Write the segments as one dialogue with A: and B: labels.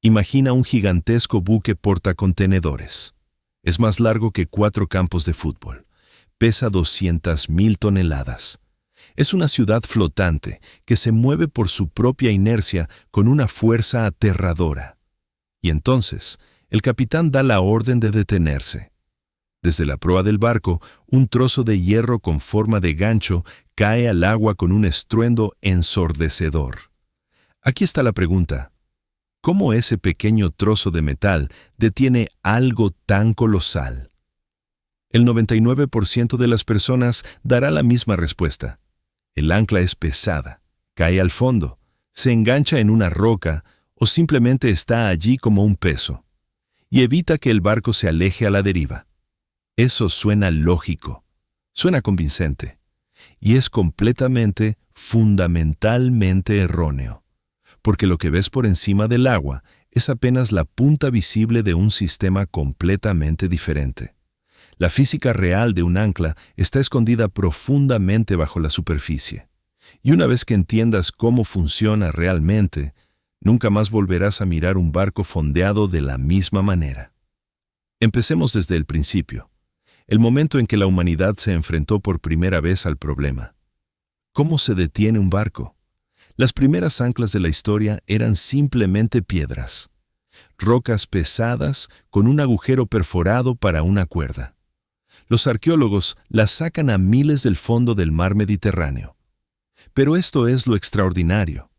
A: Imagina un gigantesco buque portacontenedores. Es más largo que 4 campos de fútbol. Pesa 200.000 toneladas. Es una ciudad flotante que se mueve por su propia inercia con una fuerza aterradora. Y entonces, el capitán da la orden de detenerse. Desde la proa del barco, un trozo de hierro con forma de gancho cae al agua con un estruendo ensordecedor. Aquí está la pregunta. ¿Cómo ese pequeño trozo de metal detiene algo tan colosal? El 99% de las personas dará la misma respuesta. El ancla es pesada, cae al fondo, se engancha en una roca o simplemente está allí como un peso, y evita que el barco se aleje a la deriva. Eso suena lógico, suena convincente, y es completamente, fundamentalmente erróneo, porque lo que ves por encima del agua es apenas la punta visible de un sistema completamente diferente. La física real de un ancla está escondida profundamente bajo la superficie, y una vez que entiendas cómo funciona realmente, nunca más volverás a mirar un barco fondeado de la misma manera. Empecemos desde el principio, el momento en que la humanidad se enfrentó por primera vez al problema. ¿Cómo se detiene un barco? Las primeras anclas de la historia eran simplemente piedras, rocas pesadas con un agujero perforado para una cuerda. Los arqueólogos las sacan a miles del fondo del mar Mediterráneo. Pero esto es lo extraordinario.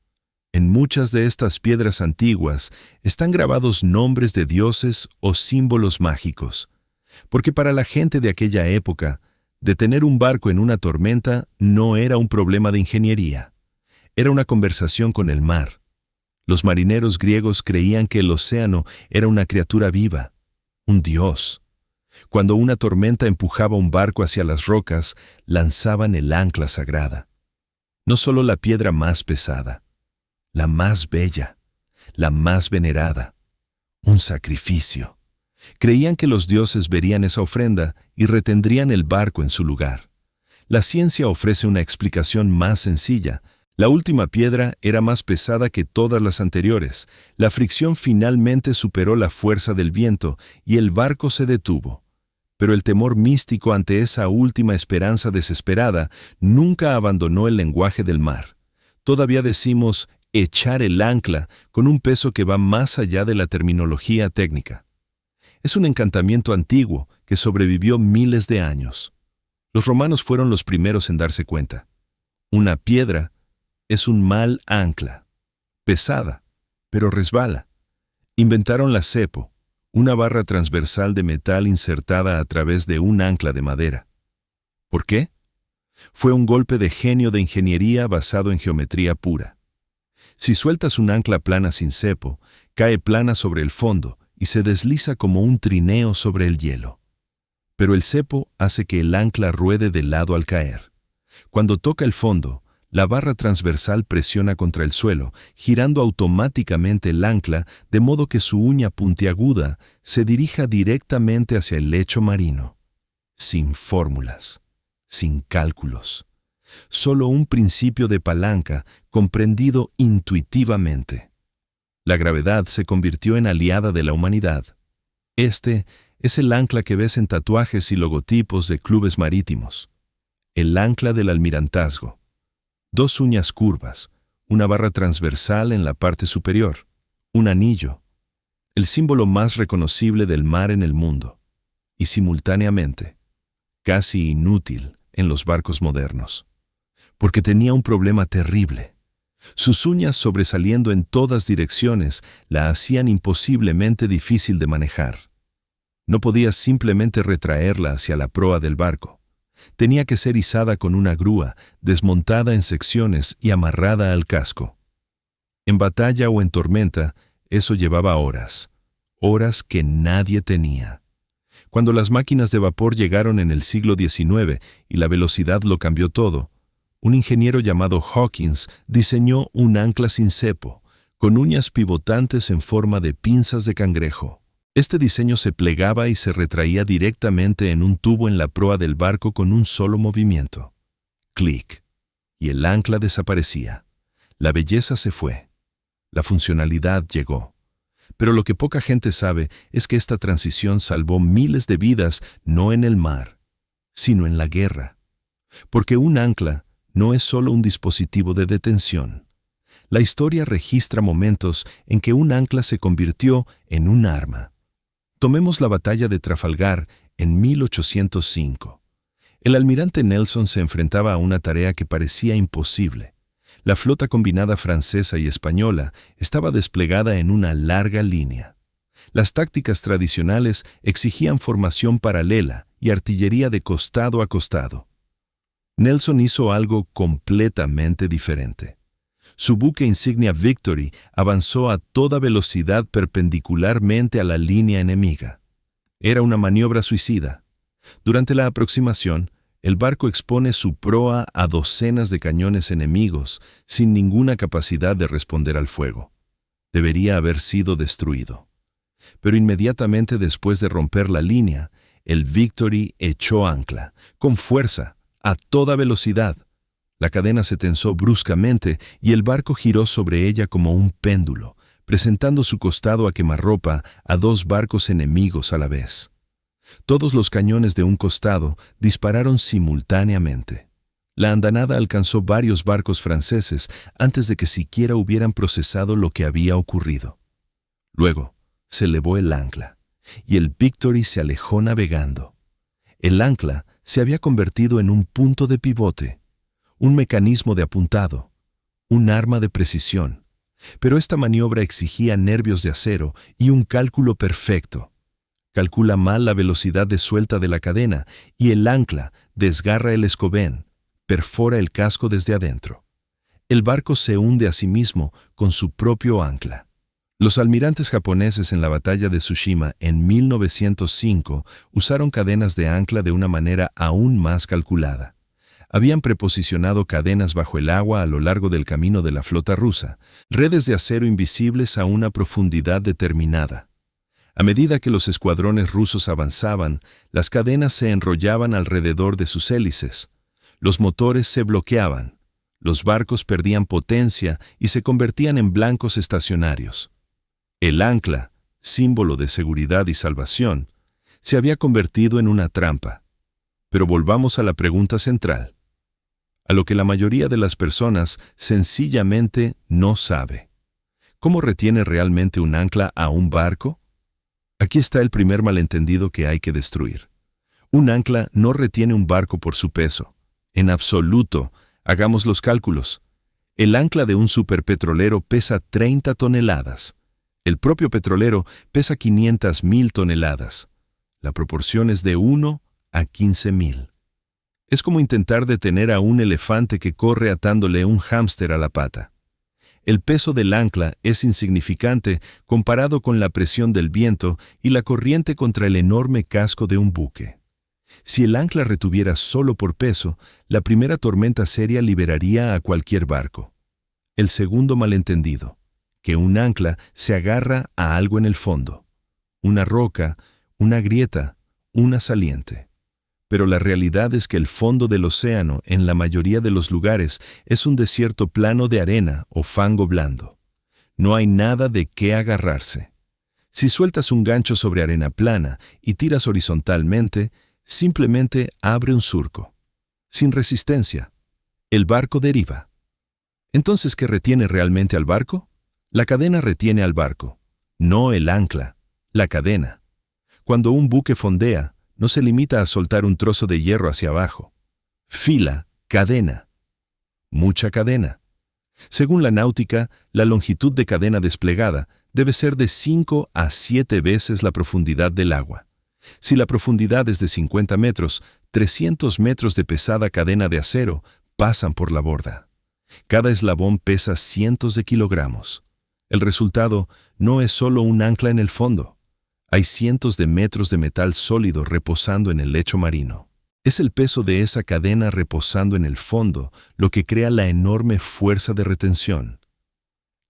A: En muchas de estas piedras antiguas están grabados nombres de dioses o símbolos mágicos, porque para la gente de aquella época, detener un barco en una tormenta no era un problema de ingeniería. Era una conversación con el mar. Los marineros griegos creían que el océano era una criatura viva, un dios. Cuando una tormenta empujaba un barco hacia las rocas, lanzaban el ancla sagrada. No solo la piedra más pesada, la más bella, la más venerada, un sacrificio. Creían que los dioses verían esa ofrenda y retendrían el barco en su lugar. La ciencia ofrece una explicación más sencilla. La última piedra era más pesada que todas las anteriores. La fricción finalmente superó la fuerza del viento y el barco se detuvo. Pero el temor místico ante esa última esperanza desesperada nunca abandonó el lenguaje del mar. Todavía decimos echar el ancla con un peso que va más allá de la terminología técnica. Es un encantamiento antiguo que sobrevivió miles de años. Los romanos fueron los primeros en darse cuenta. Una piedra es un mal ancla, pesada, pero resbala. Inventaron la cepo, una barra transversal de metal insertada a través de un ancla de madera. ¿Por qué? Fue un golpe de genio de ingeniería basado en geometría pura. Si sueltas un ancla plana sin cepo, cae plana sobre el fondo y se desliza como un trineo sobre el hielo. Pero el cepo hace que el ancla ruede de lado al caer. Cuando toca el fondo, la barra transversal presiona contra el suelo, girando automáticamente el ancla de modo que su uña puntiaguda se dirija directamente hacia el lecho marino. Sin fórmulas, sin cálculos. Solo un principio de palanca comprendido intuitivamente. La gravedad se convirtió en aliada de la humanidad. Este es el ancla que ves en tatuajes y logotipos de clubes marítimos. El ancla del almirantazgo. 2 uñas curvas, una barra transversal en la parte superior, un anillo, el símbolo más reconocible del mar en el mundo, y simultáneamente, casi inútil en los barcos modernos, porque tenía un problema terrible. Sus uñas sobresaliendo en todas direcciones la hacían imposiblemente difícil de manejar. No podías simplemente retraerla hacia la proa del barco. Tenía que ser izada con una grúa, desmontada en secciones y amarrada al casco. En batalla o en tormenta, eso llevaba horas, horas que nadie tenía. Cuando las máquinas de vapor llegaron en el siglo XIX y la velocidad lo cambió todo, un ingeniero llamado Hawkins diseñó un ancla sin cepo, con uñas pivotantes en forma de pinzas de cangrejo. Este diseño se plegaba y se retraía directamente en un tubo en la proa del barco con un solo movimiento. Clic. Y el ancla desaparecía. La belleza se fue. La funcionalidad llegó. Pero lo que poca gente sabe es que esta transición salvó miles de vidas no en el mar, sino en la guerra. Porque un ancla no es solo un dispositivo de detención. La historia registra momentos en que un ancla se convirtió en un arma. Tomemos la batalla de Trafalgar en 1805. El almirante Nelson se enfrentaba a una tarea que parecía imposible. La flota combinada francesa y española estaba desplegada en una larga línea. Las tácticas tradicionales exigían formación paralela y artillería de costado a costado. Nelson hizo algo completamente diferente. Su buque insignia Victory avanzó a toda velocidad perpendicularmente a la línea enemiga. Era una maniobra suicida. Durante la aproximación, el barco expone su proa a docenas de cañones enemigos sin ninguna capacidad de responder al fuego. Debería haber sido destruido. Pero inmediatamente después de romper la línea, el Victory echó ancla, con fuerza, a toda velocidad. La cadena se tensó bruscamente y el barco giró sobre ella como un péndulo, presentando su costado a quemarropa a dos barcos enemigos a la vez. Todos los cañones de un costado dispararon simultáneamente. La andanada alcanzó varios barcos franceses antes de que siquiera hubieran procesado lo que había ocurrido. Luego, se elevó el ancla, y el Victory se alejó navegando. El ancla se había convertido en un punto de pivote, un mecanismo de apuntado, un arma de precisión. Pero esta maniobra exigía nervios de acero y un cálculo perfecto. Calcula mal la velocidad de suelta de la cadena y el ancla desgarra el escobén, perfora el casco desde adentro. El barco se hunde a sí mismo con su propio ancla. Los almirantes japoneses en la batalla de Tsushima en 1905 usaron cadenas de ancla de una manera aún más calculada. Habían preposicionado cadenas bajo el agua a lo largo del camino de la flota rusa, redes de acero invisibles a una profundidad determinada. A medida que los escuadrones rusos avanzaban, las cadenas se enrollaban alrededor de sus hélices. Los motores se bloqueaban. Los barcos perdían potencia y se convertían en blancos estacionarios. El ancla, símbolo de seguridad y salvación, se había convertido en una trampa. Pero volvamos a la pregunta central, a lo que la mayoría de las personas sencillamente no sabe. ¿Cómo retiene realmente un ancla a un barco? Aquí está el primer malentendido que hay que destruir. Un ancla no retiene un barco por su peso. En absoluto, hagamos los cálculos. El ancla de un superpetrolero pesa 30 toneladas. El propio petrolero pesa 500.000 toneladas. La proporción es de 1 a 15.000. Es como intentar detener a un elefante que corre atándole un hámster a la pata. El peso del ancla es insignificante comparado con la presión del viento y la corriente contra el enorme casco de un buque. Si el ancla retuviera solo por peso, la primera tormenta seria liberaría a cualquier barco. El segundo malentendido, que un ancla se agarra a algo en el fondo. Una roca, una grieta, una saliente. Pero la realidad es que el fondo del océano, en la mayoría de los lugares, es un desierto plano de arena o fango blando. No hay nada de qué agarrarse. Si sueltas un gancho sobre arena plana y tiras horizontalmente, simplemente abre un surco. Sin resistencia. El barco deriva. Entonces, ¿qué retiene realmente al barco? La cadena retiene al barco. No el ancla, la cadena. Cuando un buque fondea, no se limita a soltar un trozo de hierro hacia abajo. Fila, cadena. Mucha cadena. Según la náutica, la longitud de cadena desplegada debe ser de 5 a 7 veces la profundidad del agua. Si la profundidad es de 50 metros, 300 metros de pesada cadena de acero pasan por la borda. Cada eslabón pesa cientos de kilogramos. El resultado no es solo un ancla en el fondo. Hay cientos de metros de metal sólido reposando en el lecho marino. Es el peso de esa cadena reposando en el fondo lo que crea la enorme fuerza de retención.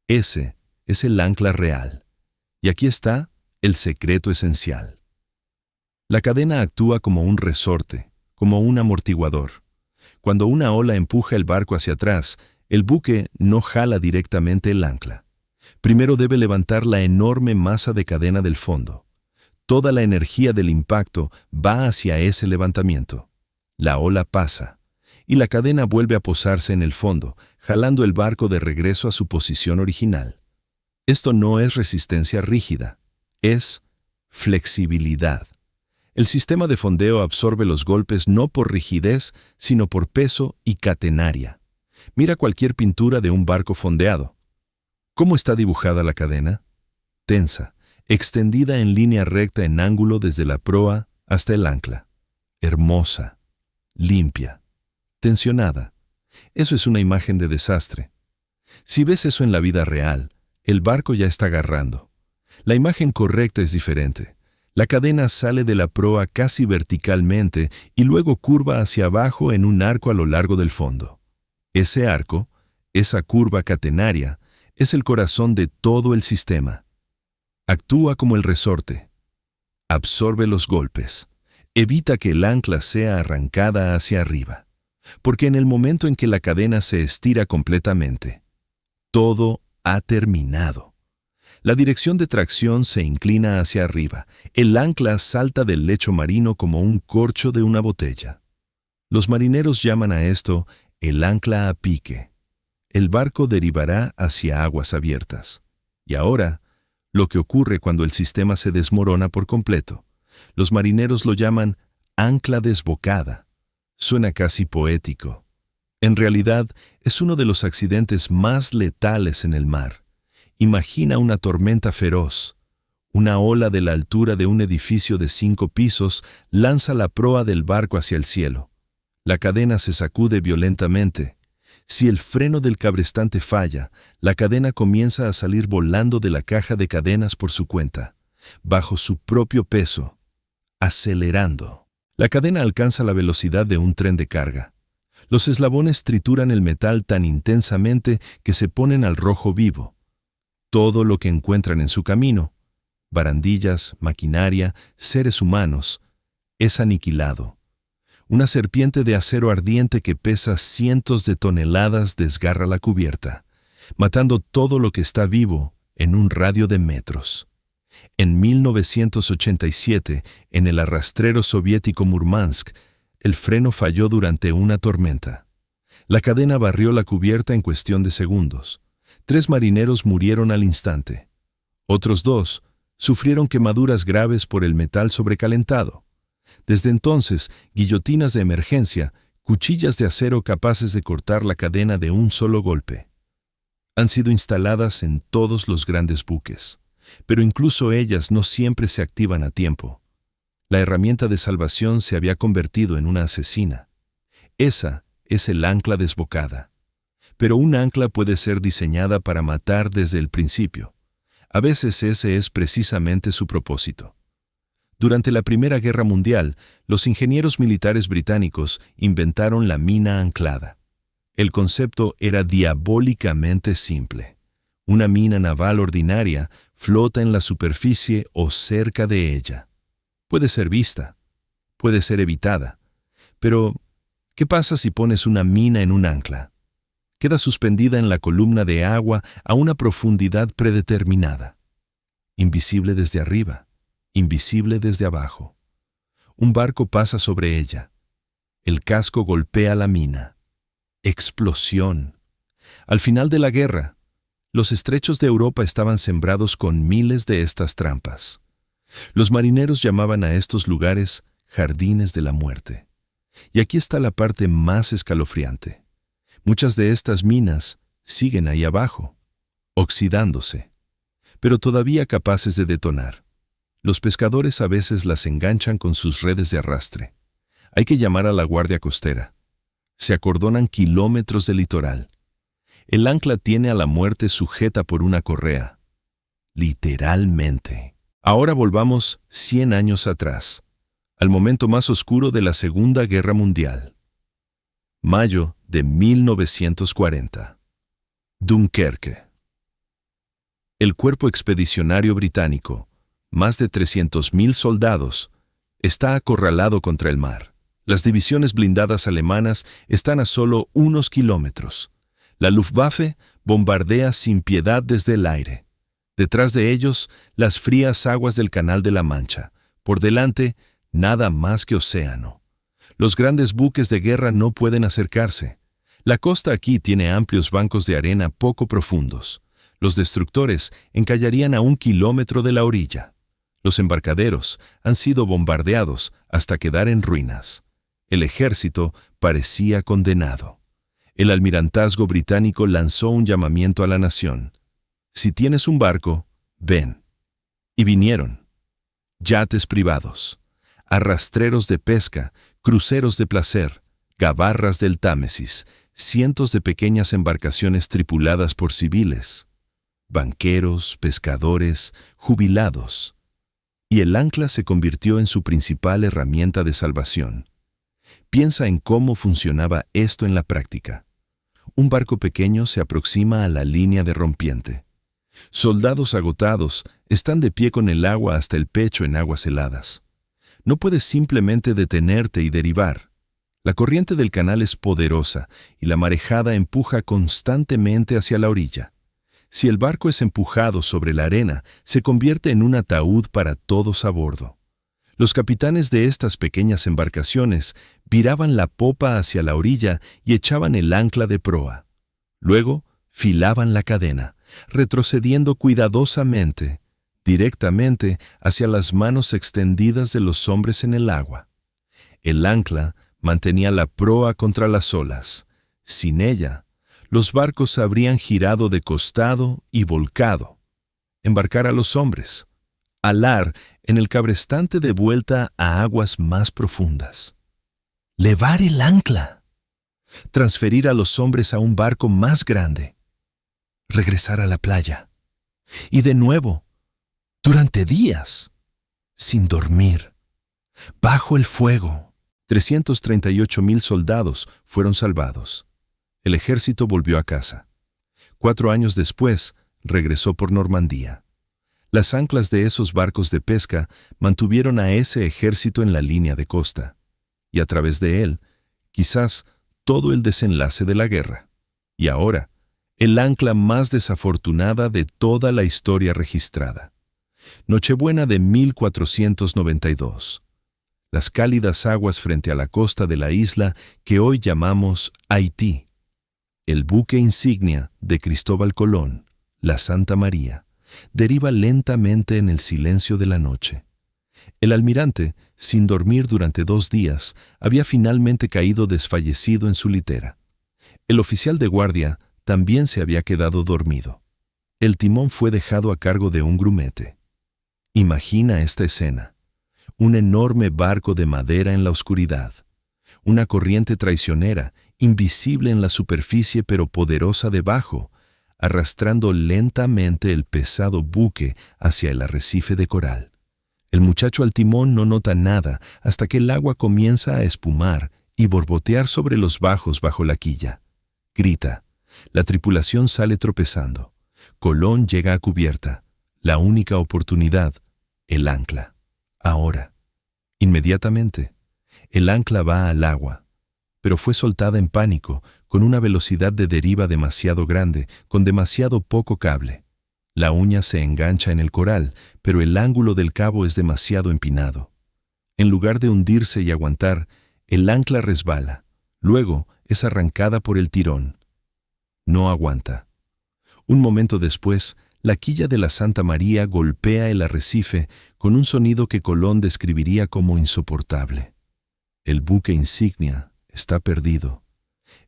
A: Ese es el ancla real. Y aquí está el secreto esencial. La cadena actúa como un resorte, como un amortiguador. Cuando una ola empuja el barco hacia atrás, el buque no jala directamente el ancla. Primero debe levantar la enorme masa de cadena del fondo. Toda la energía del impacto va hacia ese levantamiento. La ola pasa, y la cadena vuelve a posarse en el fondo, jalando el barco de regreso a su posición original. Esto no es resistencia rígida, es flexibilidad. El sistema de fondeo absorbe los golpes no por rigidez, sino por peso y catenaria. Mira cualquier pintura de un barco fondeado. ¿Cómo está dibujada la cadena? Tensa, extendida en línea recta en ángulo desde la proa hasta el ancla. Hermosa, limpia, tensionada. Eso es una imagen de desastre. Si ves eso en la vida real, el barco ya está agarrando. La imagen correcta es diferente. La cadena sale de la proa casi verticalmente y luego curva hacia abajo en un arco a lo largo del fondo. Ese arco, esa curva catenaria, es el corazón de todo el sistema. Actúa como el resorte. Absorbe los golpes. Evita que el ancla sea arrancada hacia arriba. Porque en el momento en que la cadena se estira completamente, todo ha terminado. La dirección de tracción se inclina hacia arriba. El ancla salta del lecho marino como un corcho de una botella. Los marineros llaman a esto el ancla a pique. El barco derivará hacia aguas abiertas. Y ahora, lo que ocurre cuando el sistema se desmorona por completo. Los marineros lo llaman ancla desbocada. Suena casi poético. En realidad, es uno de los accidentes más letales en el mar. Imagina una tormenta feroz. Una ola de la altura de un edificio de 5 pisos lanza la proa del barco hacia el cielo. La cadena se sacude violentamente. Si el freno del cabrestante falla, la cadena comienza a salir volando de la caja de cadenas por su cuenta, bajo su propio peso, acelerando. La cadena alcanza la velocidad de un tren de carga. Los eslabones trituran el metal tan intensamente que se ponen al rojo vivo. Todo lo que encuentran en su camino, barandillas, maquinaria, seres humanos, es aniquilado. Una serpiente de acero ardiente que pesa cientos de toneladas desgarra la cubierta, matando todo lo que está vivo en un radio de metros. En 1987, en el arrastrero soviético Murmansk, el freno falló durante una tormenta. La cadena barrió la cubierta en cuestión de segundos. 3 marineros murieron al instante. Otros 2 sufrieron quemaduras graves por el metal sobrecalentado. Desde entonces, guillotinas de emergencia, cuchillas de acero capaces de cortar la cadena de un solo golpe, han sido instaladas en todos los grandes buques. Pero incluso ellas no siempre se activan a tiempo. La herramienta de salvación se había convertido en una asesina. Esa es el ancla desbocada. Pero un ancla puede ser diseñada para matar desde el principio. A veces ese es precisamente su propósito. Durante la Primera Guerra Mundial, los ingenieros militares británicos inventaron la mina anclada. El concepto era diabólicamente simple. Una mina naval ordinaria flota en la superficie o cerca de ella. Puede ser vista, puede ser evitada. Pero, ¿qué pasa si pones una mina en un ancla? Queda suspendida en la columna de agua a una profundidad predeterminada. Invisible desde arriba, invisible desde abajo. Un barco pasa sobre ella. El casco golpea la mina. Explosión. Al final de la guerra, los estrechos de Europa estaban sembrados con miles de estas trampas. Los marineros llamaban a estos lugares jardines de la muerte. Y aquí está la parte más escalofriante. Muchas de estas minas siguen ahí abajo, oxidándose, pero todavía capaces de detonar. Los pescadores a veces las enganchan con sus redes de arrastre. Hay que llamar a la guardia costera. Se acordonan kilómetros de litoral. El ancla tiene a la muerte sujeta por una correa. Literalmente. Ahora volvamos 100 años atrás, al momento más oscuro de la Segunda Guerra Mundial. Mayo de 1940. Dunkerque. El cuerpo expedicionario británico, más de 300.000 soldados, está acorralado contra el mar. Las divisiones blindadas alemanas están a solo unos kilómetros. La Luftwaffe bombardea sin piedad desde el aire. Detrás de ellos, las frías aguas del Canal de la Mancha. Por delante, nada más que océano. Los grandes buques de guerra no pueden acercarse. La costa aquí tiene amplios bancos de arena poco profundos. Los destructores encallarían a 1 kilómetro de la orilla. Los embarcaderos han sido bombardeados hasta quedar en ruinas. El ejército parecía condenado. El almirantazgo británico lanzó un llamamiento a la nación. Si tienes un barco, ven. Y vinieron. Yates privados, arrastreros de pesca, cruceros de placer, gabarras del Támesis, cientos de pequeñas embarcaciones tripuladas por civiles, banqueros, pescadores, jubilados. Y el ancla se convirtió en su principal herramienta de salvación. Piensa en cómo funcionaba esto en la práctica. Un barco pequeño se aproxima a la línea de rompiente. Soldados agotados están de pie con el agua hasta el pecho en aguas heladas. No puedes simplemente detenerte y derivar. La corriente del canal es poderosa y la marejada empuja constantemente hacia la orilla. Si el barco es empujado sobre la arena, se convierte en un ataúd para todos a bordo. Los capitanes de estas pequeñas embarcaciones viraban la popa hacia la orilla y echaban el ancla de proa. Luego, filaban la cadena, retrocediendo cuidadosamente, directamente hacia las manos extendidas de los hombres en el agua. El ancla mantenía la proa contra las olas. Sin ella, los barcos habrían girado de costado y volcado. Embarcar a los hombres. Alar en el cabrestante de vuelta a aguas más profundas. Levar el ancla. Transferir a los hombres a un barco más grande. Regresar a la playa. Y de nuevo, durante días, sin dormir, bajo el fuego. 338,000 soldados fueron salvados. El ejército volvió a casa. 4 años después, regresó por Normandía. Las anclas de esos barcos de pesca mantuvieron a ese ejército en la línea de costa, y a través de él, quizás todo el desenlace de la guerra. Y ahora, el ancla más desafortunada de toda la historia registrada. Nochebuena de 1492. Las cálidas aguas frente a la costa de la isla que hoy llamamos Haití. El buque insignia de Cristóbal Colón, la Santa María, deriva lentamente en el silencio de la noche. El almirante, sin dormir durante 2 días, había finalmente caído desfallecido en su litera. El oficial de guardia también se había quedado dormido. El timón fue dejado a cargo de un grumete. Imagina esta escena. Un enorme barco de madera en la oscuridad. Una corriente traicionera, invisible en la superficie pero poderosa debajo, arrastrando lentamente el pesado buque hacia el arrecife de coral. El muchacho al timón no nota nada hasta que el agua comienza a espumar y borbotear sobre los bajos bajo la quilla. Grita. La tripulación sale tropezando. Colón llega a cubierta. La única oportunidad, el ancla. Ahora. Inmediatamente. El ancla va al agua. Pero fue soltada en pánico, con una velocidad de deriva demasiado grande, con demasiado poco cable. La uña se engancha en el coral, pero el ángulo del cabo es demasiado empinado. En lugar de hundirse y aguantar, el ancla resbala. Luego es arrancada por el tirón. No aguanta. Un momento después, la quilla de la Santa María golpea el arrecife con un sonido que Colón describiría como insoportable. El buque insignia está perdido.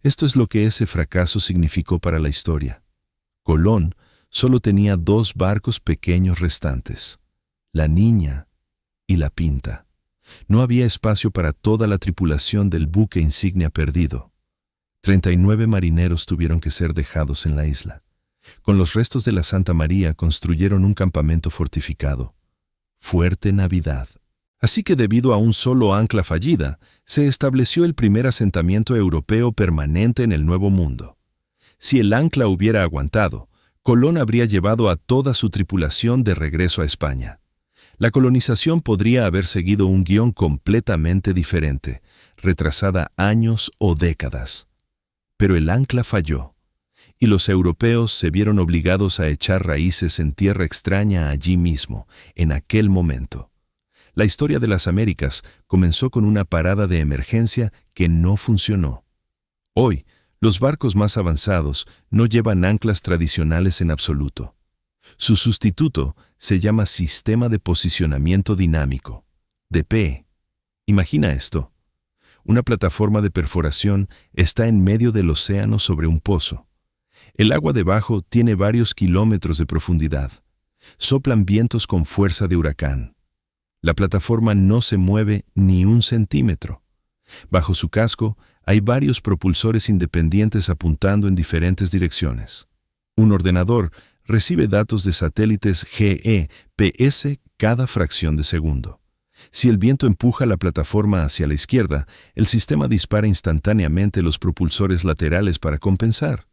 A: Esto es lo que ese fracaso significó para la historia. Colón solo tenía 2 barcos pequeños restantes, la Niña y la Pinta. No había espacio para toda la tripulación del buque insignia perdido. 39 marineros tuvieron que ser dejados en la isla. Con los restos de la Santa María construyeron un campamento fortificado. Fuerte Navidad. Así que debido a un solo ancla fallida, se estableció el primer asentamiento europeo permanente en el Nuevo Mundo. Si el ancla hubiera aguantado, Colón habría llevado a toda su tripulación de regreso a España. La colonización podría haber seguido un guión completamente diferente, retrasada años o décadas. Pero el ancla falló, y los europeos se vieron obligados a echar raíces en tierra extraña allí mismo, en aquel momento. La historia de las Américas comenzó con una parada de emergencia que no funcionó. Hoy, los barcos más avanzados no llevan anclas tradicionales en absoluto. Su sustituto se llama Sistema de Posicionamiento Dinámico, DPE. Imagina esto. Una plataforma de perforación está en medio del océano sobre un pozo. El agua debajo tiene varios kilómetros de profundidad. Soplan vientos con fuerza de huracán. La plataforma no se mueve ni un centímetro. Bajo su casco hay varios propulsores independientes apuntando en diferentes direcciones. Un ordenador recibe datos de satélites GPS cada fracción de segundo. Si el viento empuja la plataforma hacia la izquierda, el sistema dispara instantáneamente los propulsores laterales para compensar.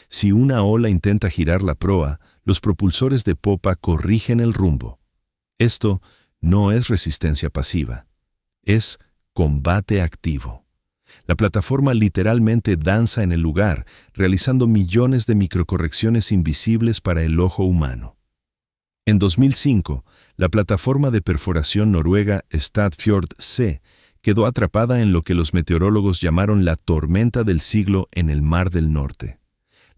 A: Si una ola intenta girar la proa, los propulsores de popa corrigen el rumbo. Esto no es resistencia pasiva, es combate activo. La plataforma literalmente danza en el lugar, realizando millones de microcorrecciones invisibles para el ojo humano. En 2005, la plataforma de perforación noruega Statfjord C quedó atrapada en lo que los meteorólogos llamaron la tormenta del siglo en el Mar del Norte.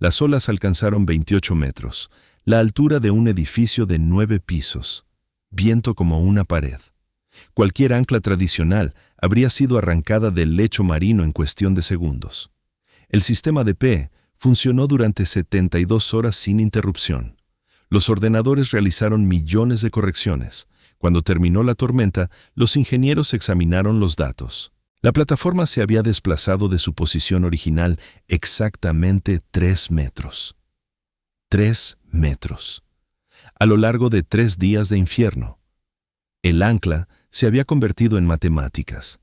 A: Las olas alcanzaron 28 metros, la altura de un edificio de 9 pisos. Viento como una pared. Cualquier ancla tradicional habría sido arrancada del lecho marino en cuestión de segundos. El sistema DPE funcionó durante 72 horas sin interrupción. Los ordenadores realizaron millones de correcciones. Cuando terminó la tormenta, los ingenieros examinaron los datos. La plataforma se había desplazado de su posición original exactamente 3 metros. 3 metros. A lo largo de 3 días de infierno. El ancla se había convertido en matemáticas.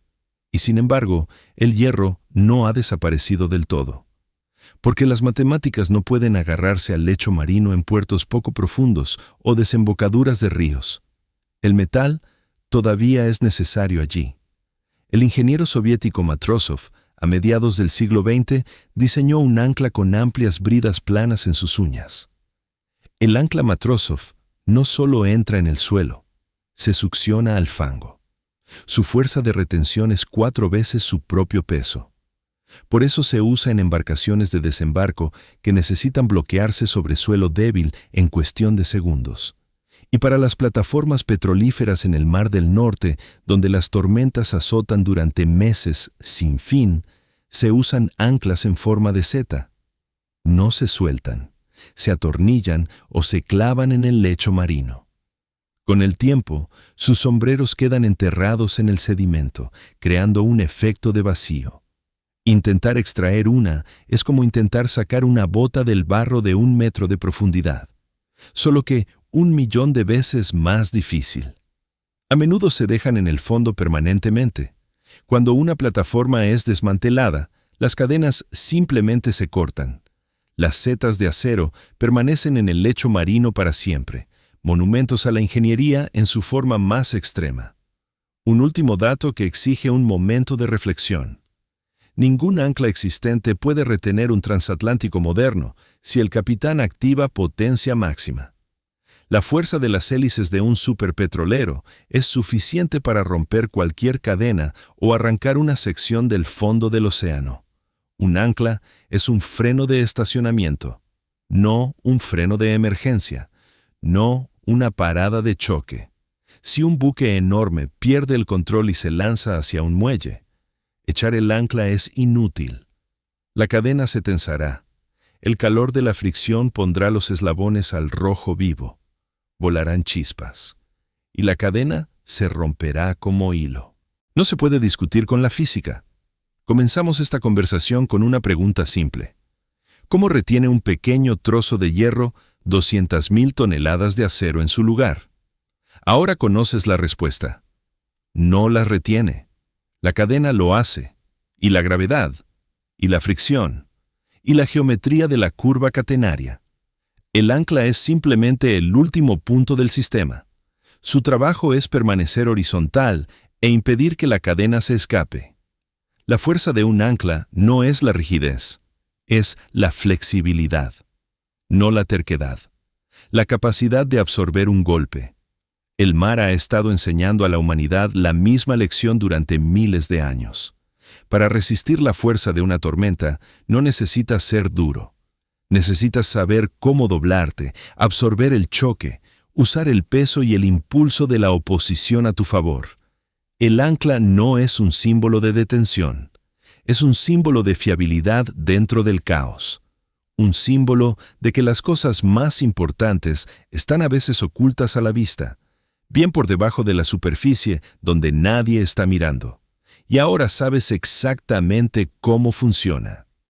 A: Y sin embargo, el hierro no ha desaparecido del todo. Porque las matemáticas no pueden agarrarse al lecho marino en puertos poco profundos o desembocaduras de ríos. El metal todavía es necesario allí. El ingeniero soviético Matrosov, a mediados del siglo XX, diseñó un ancla con amplias bridas planas en sus uñas. El ancla Matrosov no solo entra en el suelo, se succiona al fango. Su fuerza de retención es 4 veces su propio peso. Por eso se usa en embarcaciones de desembarco que necesitan bloquearse sobre suelo débil en cuestión de segundos. Y para las plataformas petrolíferas en el Mar del Norte, donde las tormentas azotan durante meses sin fin, se usan anclas en forma de seta. No se sueltan, se atornillan o se clavan en el lecho marino. Con el tiempo, sus sombreros quedan enterrados en el sedimento, creando un efecto de vacío. Intentar extraer una es como intentar sacar una bota del barro de 1 metro de profundidad, solo que 1.000.000 de veces más difícil. A menudo se dejan en el fondo permanentemente. Cuando una plataforma es desmantelada, las cadenas simplemente se cortan. Las setas de acero permanecen en el lecho marino para siempre, monumentos a la ingeniería en su forma más extrema. Un último dato que exige un momento de reflexión. Ningún ancla existente puede retener un transatlántico moderno si el capitán activa potencia máxima. La fuerza de las hélices de un superpetrolero es suficiente para romper cualquier cadena o arrancar una sección del fondo del océano. Un ancla es un freno de estacionamiento, no un freno de emergencia, no una parada de choque. Si un buque enorme pierde el control y se lanza hacia un muelle, echar el ancla es inútil. La cadena se tensará. El calor de la fricción pondrá los eslabones al rojo vivo. Volarán chispas. Y la cadena se romperá como hilo. No se puede discutir con la física. Comenzamos esta conversación con una pregunta simple. ¿Cómo retiene un pequeño trozo de hierro 200.000 toneladas de acero en su lugar? Ahora conoces la respuesta. No las retiene. La cadena lo hace, y la gravedad, y la fricción, y la geometría de la curva catenaria. El ancla es simplemente el último punto del sistema. Su trabajo es permanecer horizontal e impedir que la cadena se escape. La fuerza de un ancla no es la rigidez, es la flexibilidad, no la terquedad, la capacidad de absorber un golpe. El mar ha estado enseñando a la humanidad la misma lección durante miles de años. Para resistir la fuerza de una tormenta, no necesitas ser duro. Necesitas saber cómo doblarte, absorber el choque, usar el peso y el impulso de la oposición a tu favor. El ancla no es un símbolo de detención, es un símbolo de fiabilidad dentro del caos. Un símbolo de que las cosas más importantes están a veces ocultas a la vista, bien por debajo de la superficie donde nadie está mirando. Y ahora sabes exactamente cómo funciona.